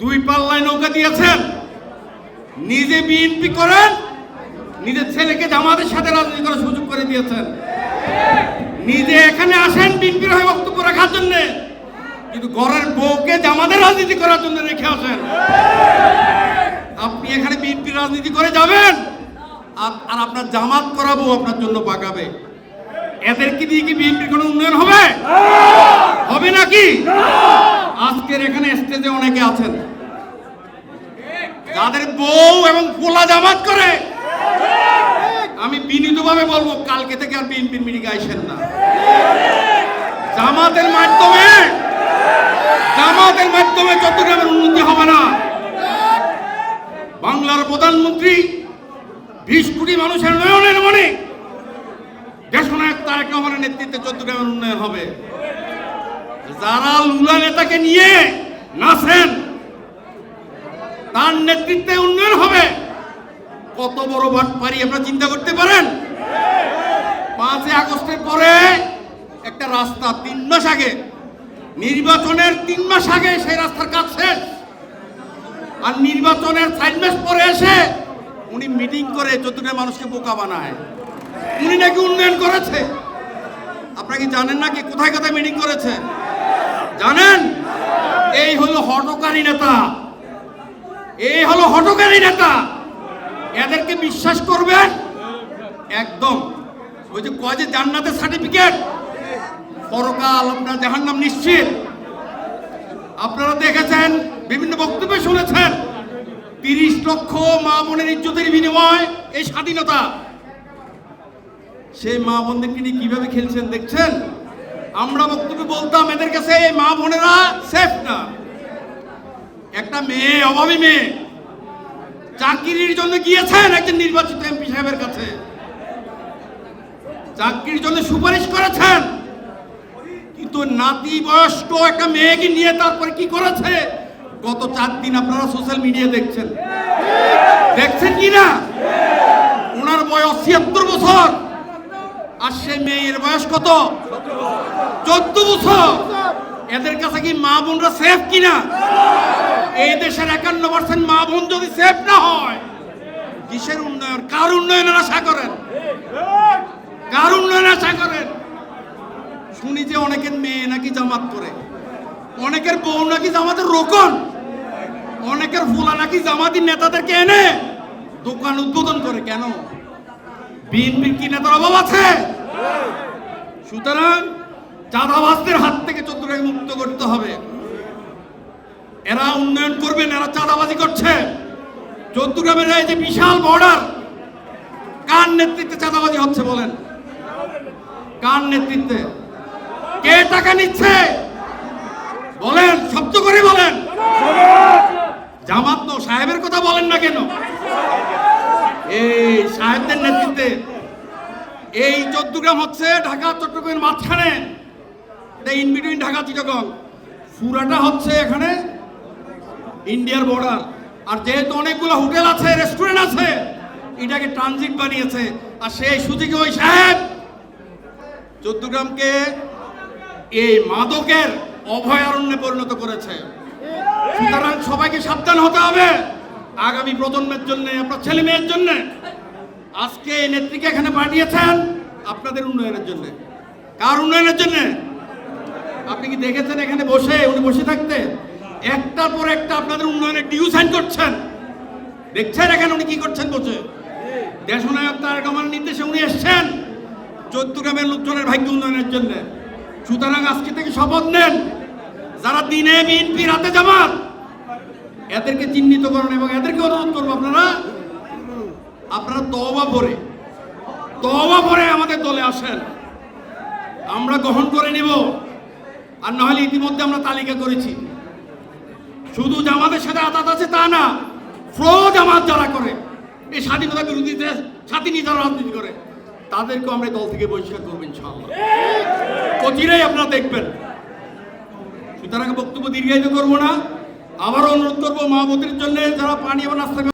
দুই পাল্লায় নৌকা দিয়েছেন। নিজে বিএনপি করেন, নিজের ছেলেকে জামাতের সাথে রাজনীতি করার সুযোগ করে দিয়েছেন। নিজে এখানে আসেন বিএনপির হয়ে বক্তব্য রাখার জন্য, কিন্তু ঘরের বউকে জামাতের রাজনীতি করার জন্য রেখে আসেন। আপনি এখানে বিএনপির রাজনীতি করে যাবেন, আর আপনার জামাত করাবো আপনার জন্য পাকাবে। এদেরকে দিয়ে কি বিএনপির কোনো উন্নয়ন হবে? হবে নাকি? আজকের এখানে স্টেজে অনেকে আছেন যাদের বউ এবং পোলা জামাত করে। আমি বিনীতভাবে বলবো, কালকে থেকে আর বিএনপির মিটিং আইসেন না। জামাতের মাধ্যমে চট্টগ্রামের উন্নতি হবে না। বাংলার প্রধানমন্ত্রী 20 কোটি মানুষের নয়নের মনে দেশনায়ক তারেক রহমানের নেতৃত্বে চট্টগ্রামের উন্নয়ন হবে। যারা লুলা নেতাকে নিয়ে নাচেন, তার নেতৃত্বে উন্নয়ন হবে। কত বড় বাটপারি আপনারা চিন্তা করতে পারেন? 5 আগস্টের পরে একটা রাস্তা 3 মাস আগে, নির্বাচনের 3 মাস আগে সেই রাস্তার কাজ শেষ, আর নির্বাচনের 4 মাস পরে এসে উনি মিটিং করে চট্টগ্রামের মানুষকে বোকা বানায়। উনি নাকি উন্নয়ন করেছে। আপনারা কি জানেন নাকি কোথায় কোথায় মিটিং করেছে? জানেন? এই হলো হটকারী নেতা, এই হলো হটকারী নেতা। এদেরকে বিশ্বাস করবেন একদম। ওই যে কয় যে জান্নাতের সার্টিফিকেট, পরকাল আপনার জাহান্নাম নিশ্চিত। আপনারা দেখেছেন, বিভিন্ন বক্তব্যে শুনেছেন, 30 লক্ষ মা বোনের ইজ্জতের বিনিময় এই স্বাধীনতা। সেই মা বোনদেরকে নিয়ে কিভাবে খেলছেন দেখছেন? আমরা বক্তব্যে বলতাম এদের কাছে এই মা বোনেরা সেফ না। একটা মেয়ে, অভাবী মেয়ে, চাকরির জন্য গিয়েছেন একজন নির্বাচিত এমপি সাহেবের কাছে, চাকরির জন্য সুপারিশ করেছেন, কিন্তু নাতি বয়স্ক একটা মেয়েকে নিয়ে তারপরে কি করেছে গত 4 দিন আপনারা সোশ্যাল মিডিয়া দেখছেন কি না? ওনার বয়স 76 বছর, আর সে মেয়ের বয়স কত? 14 বছর। এদের কাছে কি মা বোনরা সেফ কিনা? এই দেশের 51% মা বোন যদি সেফ না হয়, কিসের উন্নয়ন? কার উন্নয়নের আশা করেন? কার উন্নয়নের আশা করেন? শুনি যে অনেকের মেয়ে নাকি জামাত করে, অনেকের বউ নাকি জামাতের রোকন, অনেকের ফুলা নাকি জামাতি নেতাদেরকে এনে দোকান উদ্বোধন করে। কেন? বিএনপির কি নেতার অভাব আছে? সুতরাং চাঁদাবাজদের হাত থেকে চট্টগ্রামকে মুক্ত করতে হবে। এরা উন্নয়ন করবেন, এরা চাঁদাবাজি করছে। চট্টগ্রামের এই যে বিশাল বর্ডার, কার নেতৃত্বে চাঁদাবাজি হচ্ছে বলেন? কার নেতৃত্বে? কে টাকা নিচ্ছে বলেন? শব্দ করে বলেন। জামাত তো। সাহেবের কথা বলেন না কেন? এই সাহেবদের নেতৃত্বে এই চট্টগ্রাম হচ্ছে ঢাকা চট্টগ্রামের মাঝখানে, ইন বিটুইন ঢাকা চিটাগং। পুরাটা হচ্ছে এখানে ইন্ডিয়ার বর্ডার। আর যেহেতু অনেকগুলো হোটেল আছে, রেস্টুরেন্ট আছে, এটাকে ট্রানজিট বানিয়েছে। আর সেই সুযোগে ওই সাহেব চট্টগ্রামকে এই মাদকের অভয়ারণ্যে পরিণত করেছে। সুতরাং সবাইকে সাবধান হতে হবে আগামী প্রজন্মের জন্য, আপনার ছেলে মেয়ের জন্য। আজকে এই নেত্রীকে এখানে পাঠিয়েছেন আপনাদের উন্নয়নের জন্য। কার উন্নয়নের জন্য? আপনি কি দেখেছেন এখানে বসে উনি বসে থাকতে একটার পর একটা আপনাদের উন্নয়নের ডিউ সাইন করছেন? দেখছেন এখানে উনি কি করছেন বসে? দেশনায়ক তারেক রহমানের নির্দেশে উনি এসছেন চট্টগ্রামের লোকজনের ভাগ্য উন্নয়নের জন্য। সুতরাং আজকে থেকে শপথ নেন, যারা দিনে বিএনপি রাতে জামাত, এদেরকে চিহ্নিত করেন এবং এদেরকে অনুরোধ করবো আপনারা তওবা করে আমাদের দলে আসেন, আমরা গ্রহণ করে নেব। আর নাহলে ইতিমধ্যে আমরা তালিকা করেছি, শুধু জামাতের সাথে আতাত আছে তা না, প্রো জামাত যারা করে, এই স্বাধীনতা বিরোধীদের সাথে নিয়ে যারা রাজনীতি করে, তাদেরকে আমরা দল থেকে বহিষ্কার করবো ইনশাআল্লাহ। অচিরেই আপনারা দেখবেন। সুতরাং বক্তব্য দীর্ঘায়িত করবো না। আবারও অনুরোধ করবো মা বোনদের জন্য যারা পানি এবং নাস্তা